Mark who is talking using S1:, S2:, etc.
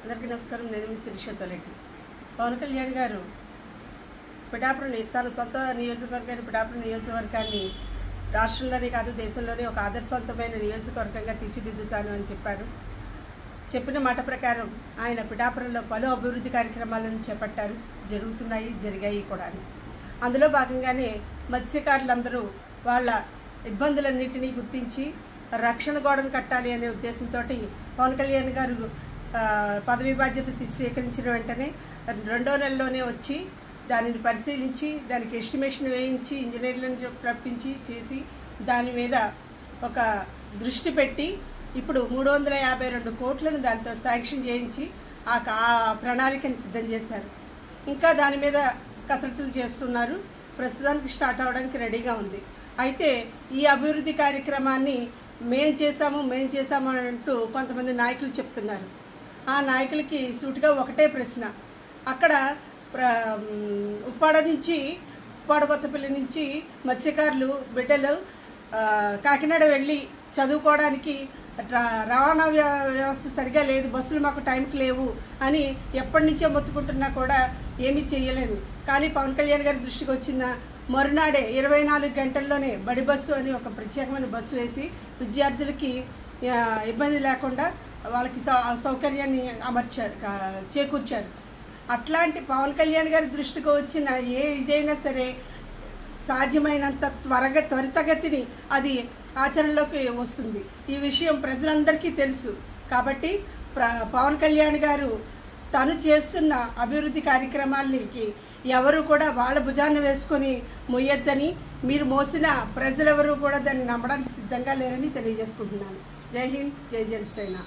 S1: అందరికీ నమస్కారం. నేను మీ శిరీష తొలెట్టి. పవన్ కళ్యాణ్ గారు పిఠాపురం తన సొంత నియోజకవర్గాన్ని పిఠాపురం నియోజకవర్గాన్ని రాష్ట్రంలోనే కాదు దేశంలోనే ఒక ఆదర్శవంతమైన నియోజకవర్గంగా తీర్చిదిద్దుతాను అని చెప్పారు. చెప్పిన మాట ప్రకారం ఆయన పిఠాపురంలో పలు అభివృద్ధి కార్యక్రమాలను చేపట్టారు. జరిగాయి కూడా. అందులో భాగంగానే మత్స్యకారులందరూ వాళ్ళ ఇబ్బందులన్నింటినీ గుర్తించి రక్షణ గోడను కట్టాలి అనే ఉద్దేశంతో పవన్ కళ్యాణ్ గారు పదవి బాధ్యత స్వీకరించిన వెంటనే 2వ నెలలోనే వచ్చి దానిని పరిశీలించి దానికి ఎస్టిమేషన్ వేయించి ఇంజనీర్లను రప్పించి చేసి దాని మీద ఒక దృష్టి పెట్టి ఇప్పుడు 352 కోట్లను దాంతో శాంక్షన్ చేయించి ఆ ప్రణాళికను సిద్ధం చేశారు. ఇంకా దాని మీద కసరత్తులు చేస్తున్నారు. ప్రస్తుతానికి స్టార్ట్ అవడానికి రెడీగా ఉంది. అయితే ఈ అభివృద్ధి కార్యక్రమాన్ని మేం చేశాము అంటూ కొంతమంది నాయకులు చెప్తున్నారు. ఆ నాయకులకి సూటిగా ఒకటే ప్రశ్న. అక్కడ ఉప్పాడ కొత్తపల్లి నుంచి మత్స్యకారులు బిడ్డలు కాకినాడ వెళ్ళి చదువుకోవడానికి రవాణా వ్యవస్థ సరిగా లేదు, బస్సులు మాకు టైంకి లేవు అని ఎప్పటి నుంచో మొత్తుకుంటున్నా కూడా ఏమీ చేయలేను. కానీ పవన్ కళ్యాణ్ గారి దృష్టికి వచ్చిన మరునాడే 24 గంటల్లోనే బడి బస్సు అని ఒక ప్రత్యేకమైన బస్సు వేసి విద్యార్థులకి ఇబ్బంది లేకుండా వాళ్ళకి సౌకర్యాన్ని చేకూర్చారు. అట్లాంటి పవన్ కళ్యాణ్ గారి దృష్టికి వచ్చిన ఇదైనా సరే సాధ్యమైనంత త్వరితగతిని అది ఆచరణలోకి వస్తుంది. ఈ విషయం ప్రజలందరికీ తెలుసు. కాబట్టి పవన్ కళ్యాణ్ గారు తను చేస్తున్న అభివృద్ధి కార్యక్రమాలకి ఎవరు కూడా వాళ్ళ భుజాన్ని వేసుకొని మొయ్యొద్దని, మీరు మోసిన ప్రజలెవరూ కూడా దాన్ని నమ్మడానికి సిద్ధంగా లేరని తెలియజేసుకుంటున్నాను. జై హింద్, జై జనసేన.